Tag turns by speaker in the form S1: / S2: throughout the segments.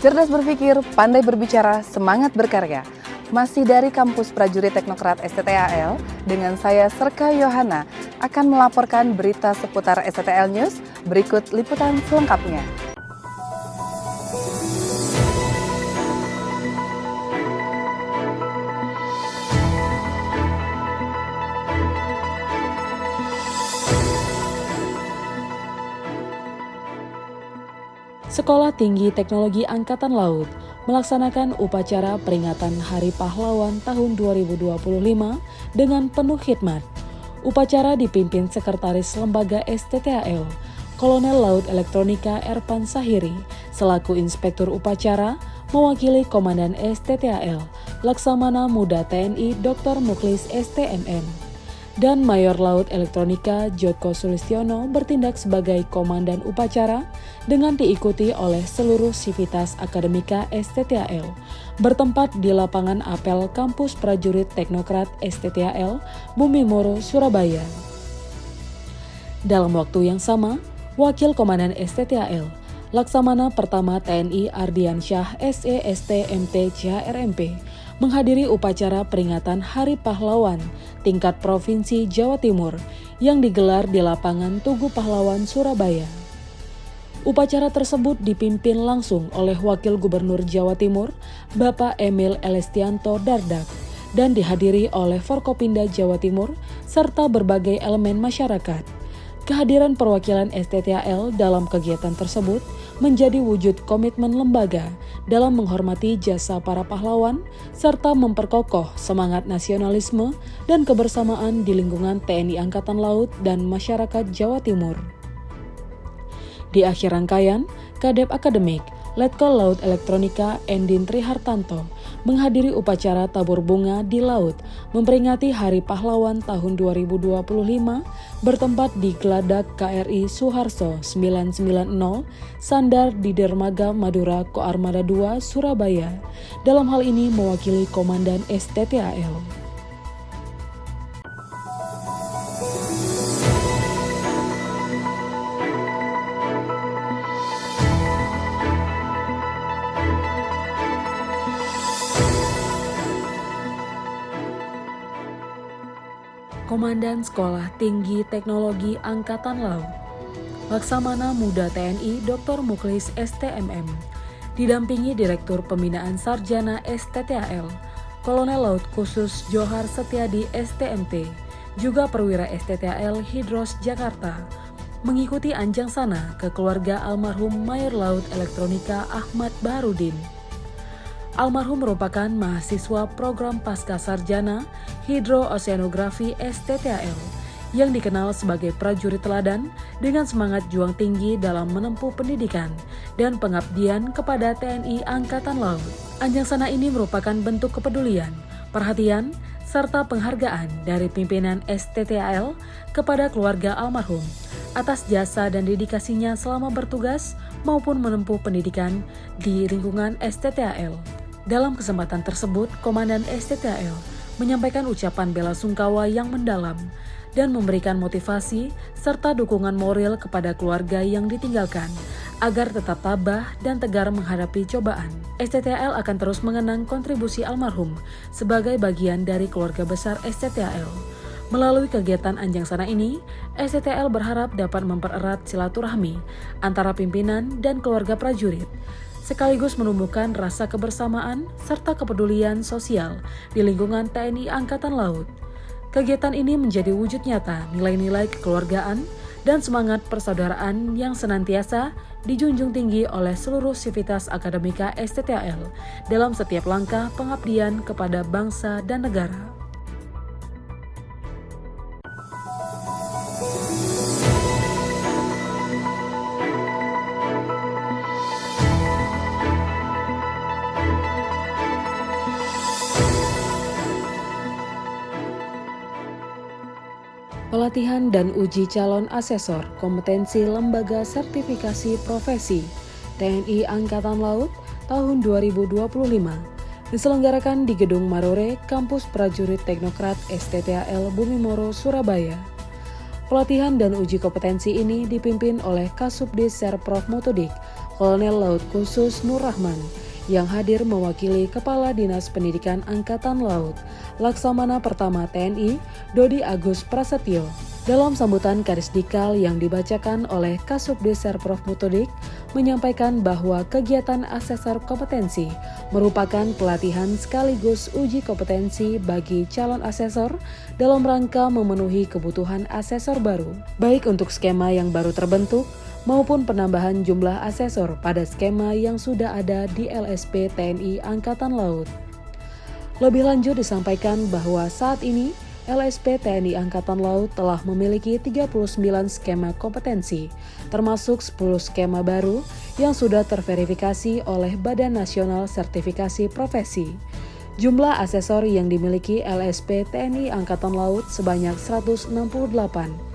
S1: Cerdas berpikir, pandai berbicara, semangat berkarya. Masih dari kampus Prajurit Teknokrat STTAL, dengan saya Serka Yohana akan melaporkan berita seputar STTAL News. Berikut liputan selengkapnya.
S2: Sekolah Tinggi Teknologi Angkatan Laut melaksanakan upacara peringatan Hari Pahlawan tahun 2025 dengan penuh khidmat. Upacara dipimpin Sekretaris Lembaga STTAL, Kolonel Laut Elektronika Erpan Sahiri, selaku Inspektur Upacara, mewakili Komandan STTAL, Laksamana Muda TNI Dr. Mukhlis STMM. Dan Mayor Laut Elektronika Joko Sulistiono bertindak sebagai Komandan Upacara dengan diikuti oleh seluruh sivitas akademika STTAL bertempat di lapangan apel Kampus Prajurit Teknokrat STTAL Bumi Moro, Surabaya. Dalam waktu yang sama, Wakil Komandan STTAL, Laksamana Pertama TNI Ardiansyah SEST-MT CHRMP, menghadiri upacara peringatan Hari Pahlawan tingkat Provinsi Jawa Timur yang digelar di lapangan Tugu Pahlawan, Surabaya. Upacara tersebut dipimpin langsung oleh Wakil Gubernur Jawa Timur, Bapak Emil Elestianto Dardak, dan dihadiri oleh Forkopimda Jawa Timur serta berbagai elemen masyarakat. Kehadiran perwakilan STTAL dalam kegiatan tersebut menjadi wujud komitmen lembaga dalam menghormati jasa para pahlawan serta memperkokoh semangat nasionalisme dan kebersamaan di lingkungan TNI Angkatan Laut dan masyarakat Jawa Timur. Di akhir rangkaian, Kadep Akademik Letkol Laut Elektronika Endin Trihartanto menghadiri upacara tabur bunga di laut memperingati Hari Pahlawan tahun 2025 bertempat di Geladak KRI Suharto 990 Sandar di Dermaga Madura Koarmada II Surabaya. Dalam hal ini mewakili Komandan STTAL. Komandan Sekolah Tinggi Teknologi Angkatan Laut, Laksamana Muda TNI Dr. Mukhlis STMM, didampingi Direktur Pembinaan Sarjana STTAL, Kolonel Laut Khusus Johar Setiadi STMT, juga perwira STTAL Hidros Jakarta, mengikuti anjang sana ke keluarga almarhum Mayor Laut Elektronika Ahmad Baharudin. Almarhum merupakan mahasiswa program Pasca Sarjana Hidrooceanografi STTAL yang dikenal sebagai prajurit teladan dengan semangat juang tinggi dalam menempuh pendidikan dan pengabdian kepada TNI Angkatan Laut. Anjang sana ini merupakan bentuk kepedulian, perhatian, serta penghargaan dari pimpinan STTAL kepada keluarga almarhum atas jasa dan dedikasinya selama bertugas maupun menempuh pendidikan di lingkungan STTAL. Dalam kesempatan tersebut, Komandan STTAL menyampaikan ucapan bela sungkawa yang mendalam dan memberikan motivasi serta dukungan moral kepada keluarga yang ditinggalkan agar tetap tabah dan tegar menghadapi cobaan. STTAL akan terus mengenang kontribusi almarhum sebagai bagian dari keluarga besar STTAL. Melalui kegiatan anjang sana ini, STTAL berharap dapat mempererat silaturahmi antara pimpinan dan keluarga prajurit, sekaligus menumbuhkan rasa kebersamaan serta kepedulian sosial di lingkungan TNI Angkatan Laut. Kegiatan ini menjadi wujud nyata nilai-nilai kekeluargaan dan semangat persaudaraan yang senantiasa dijunjung tinggi oleh seluruh sivitas akademika STTAL dalam setiap langkah pengabdian kepada bangsa dan negara. Pelatihan dan uji calon asesor kompetensi Lembaga Sertifikasi Profesi TNI Angkatan Laut tahun 2025 diselenggarakan di Gedung Marore, Kampus Prajurit Teknokrat STTAL Bumi Moro, Surabaya. Pelatihan dan uji kompetensi ini dipimpin oleh Kasubdis Serprov Motodik, Kolonel Laut Khusus Nur Rahman, yang hadir mewakili Kepala Dinas Pendidikan Angkatan Laut, Laksamana Pertama TNI, Dodi Agus Prasetyo. Dalam sambutan Kadisdikal yang dibacakan oleh Kasubdit Serprov Mutodik, menyampaikan bahwa kegiatan asesor kompetensi merupakan pelatihan sekaligus uji kompetensi bagi calon asesor dalam rangka memenuhi kebutuhan asesor baru, baik untuk skema yang baru terbentuk maupun penambahan jumlah asesor pada skema yang sudah ada di LSP TNI Angkatan Laut. Lebih lanjut disampaikan bahwa saat ini LSP TNI Angkatan Laut telah memiliki 39 skema kompetensi, termasuk 10 skema baru yang sudah terverifikasi oleh Badan Nasional Sertifikasi Profesi. Jumlah asesor yang dimiliki LSP TNI Angkatan Laut sebanyak 168.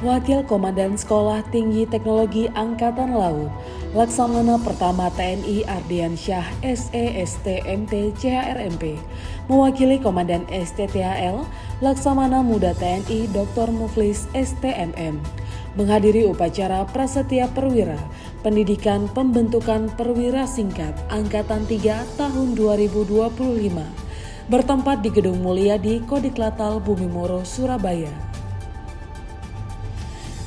S2: Wakil Komandan Sekolah Tinggi Teknologi Angkatan Laut, Laksamana Pertama TNI Ardiansyah SE.ST.MT CHRMP, mewakili Komandan STTHL, Laksamana Muda TNI Dr. Mukhlis STMM, menghadiri upacara Prasetya Perwira, Pendidikan Pembentukan Perwira Singkat Angkatan 3 tahun 2025, bertempat di Gedung Mulyadi Kodiklatal Bumimoro, Surabaya.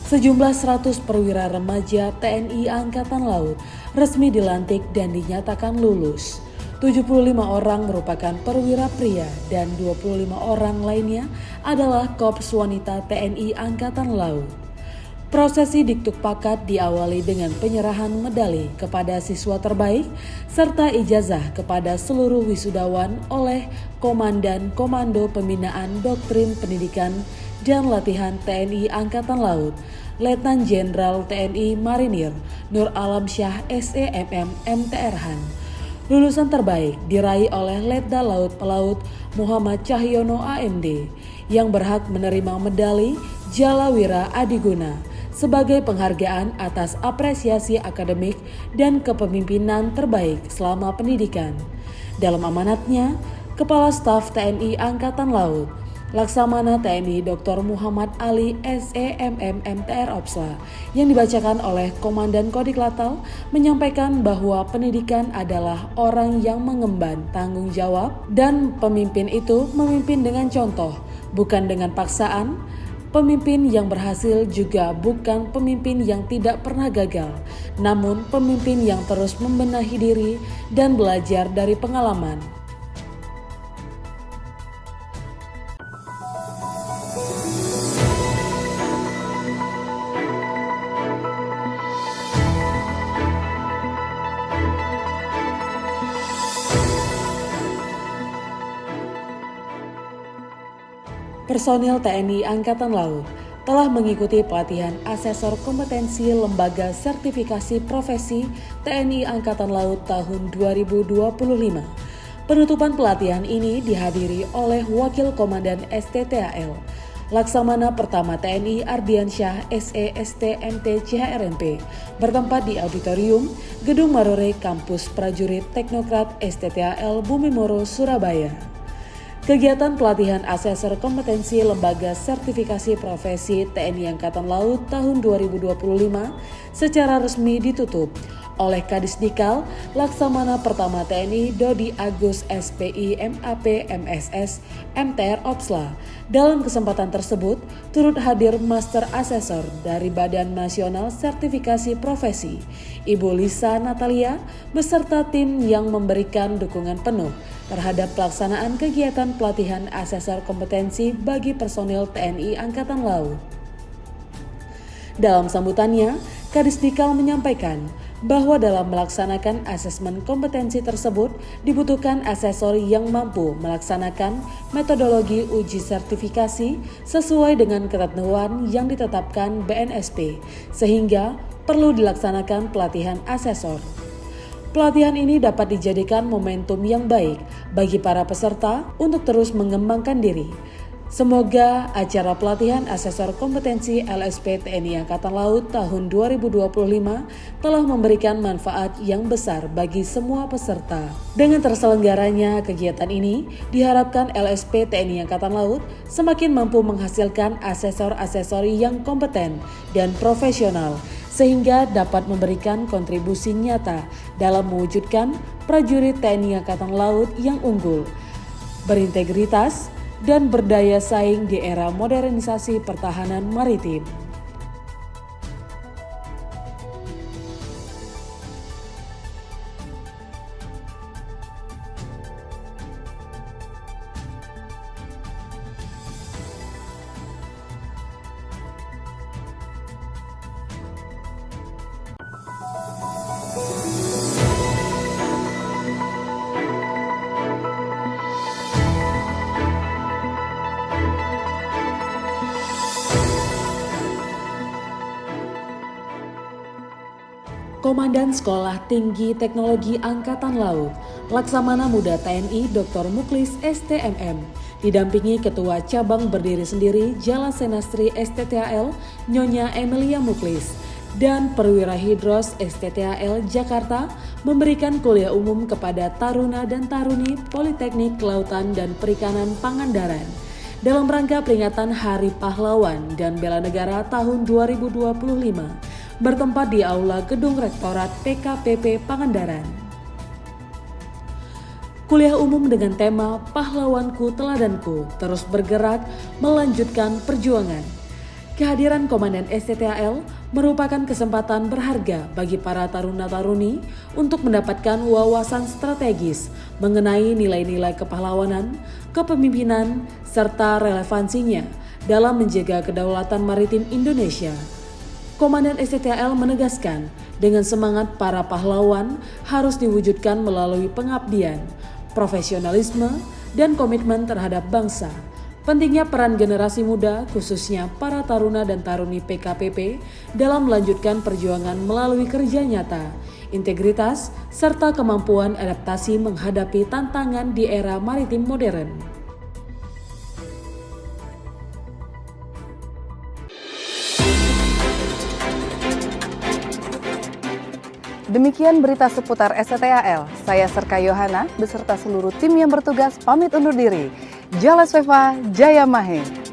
S2: Sejumlah 100 perwira remaja TNI Angkatan Laut resmi dilantik dan dinyatakan lulus. 75 orang merupakan perwira pria dan 25 orang lainnya adalah korps wanita TNI Angkatan Laut. Prosesi Diktuk Pakat diawali dengan penyerahan medali kepada siswa terbaik serta ijazah kepada seluruh wisudawan oleh Komandan Komando Pembinaan Doktrin Pendidikan dan Latihan TNI Angkatan Laut, Letnan Jenderal TNI Marinir Nur Alamsyah SEMM MTRhan. Lulusan terbaik diraih oleh Letda Laut Pelaut Muhammad Cahyono AMD yang berhak menerima medali Jalawira Adiguna sebagai penghargaan atas apresiasi akademik dan kepemimpinan terbaik selama pendidikan. Dalam amanatnya, Kepala Staf TNI Angkatan Laut Laksamana TNI Dr. Muhammad Ali SEMM MTR Opsla yang dibacakan oleh Komandan Kodiklatal menyampaikan bahwa pendidikan adalah orang yang mengemban tanggung jawab dan pemimpin itu memimpin dengan contoh, bukan dengan paksaan. Pemimpin yang berhasil juga bukan pemimpin yang tidak pernah gagal, namun pemimpin yang terus membenahi diri dan belajar dari pengalaman. Personil TNI Angkatan Laut telah mengikuti pelatihan asesor kompetensi Lembaga Sertifikasi Profesi TNI Angkatan Laut tahun 2025. Penutupan pelatihan ini dihadiri oleh Wakil Komandan STTHL, Laksamana Pertama TNI Ardiansyah SE.ST.MT CHRMP, bertempat di Auditorium Gedung Marore Kampus Prajurit Teknokrat STTHL Bumimoro, Surabaya. Kegiatan pelatihan asesor kompetensi Lembaga Sertifikasi Profesi TNI Angkatan Laut tahun 2025 secara resmi ditutup oleh Kadisdikal Laksamana Pertama TNI Dodi Agus SPI MAP MSS MTR Opsla. Dalam kesempatan tersebut turut hadir Master Asesor dari Badan Nasional Sertifikasi Profesi, Ibu Lisa Natalia, beserta tim yang memberikan dukungan penuh terhadap pelaksanaan kegiatan pelatihan asesor kompetensi bagi personil TNI Angkatan Laut. Dalam sambutannya, Kadisdikal menyampaikan bahwa dalam melaksanakan asesmen kompetensi tersebut dibutuhkan asesor yang mampu melaksanakan metodologi uji sertifikasi sesuai dengan ketentuan yang ditetapkan BNSP, sehingga perlu dilaksanakan pelatihan asesor. Pelatihan ini dapat dijadikan momentum yang baik bagi para peserta untuk terus mengembangkan diri, Semoga acara pelatihan asesor kompetensi LSP TNI Angkatan Laut tahun 2025 telah memberikan manfaat yang besar bagi semua peserta. Dengan terselenggaranya kegiatan ini, diharapkan LSP TNI Angkatan Laut semakin mampu menghasilkan asesor-asesor yang kompeten dan profesional, sehingga dapat memberikan kontribusi nyata dalam mewujudkan prajurit TNI Angkatan Laut yang unggul, berintegritas, dan berdaya saing di era modernisasi pertahanan maritim. Komandan Sekolah Tinggi Teknologi Angkatan Laut, Laksamana Muda TNI Dr. Mukhlis STMM, didampingi Ketua Cabang Berdiri Sendiri Jala Senastri STTAL Nyonya Emilia Mukhlis dan Perwira Hidros STTAL Jakarta memberikan kuliah umum kepada taruna dan taruni Politeknik Kelautan dan Perikanan Pangandaran dalam rangka peringatan Hari Pahlawan dan Bela Negara tahun 2025. Bertempat di Aula Gedung Rektorat PKPP Pangandaran. Kuliah umum dengan tema Pahlawanku Teladanku terus bergerak melanjutkan perjuangan. Kehadiran Komandan STTAL merupakan kesempatan berharga bagi para taruna-taruni untuk mendapatkan wawasan strategis mengenai nilai-nilai kepahlawanan, kepemimpinan, serta relevansinya dalam menjaga kedaulatan maritim Indonesia. Komandan STTAL menegaskan, dengan semangat para pahlawan harus diwujudkan melalui pengabdian, profesionalisme, dan komitmen terhadap bangsa. Pentingnya peran generasi muda, khususnya para taruna dan taruni PKPP, dalam melanjutkan perjuangan melalui kerja nyata, integritas, serta kemampuan adaptasi menghadapi tantangan di era maritim modern.
S1: Demikian berita seputar STTAL. Saya Serka Yohana beserta seluruh tim yang bertugas pamit undur diri. Jala Sveva, Jaya Mahe.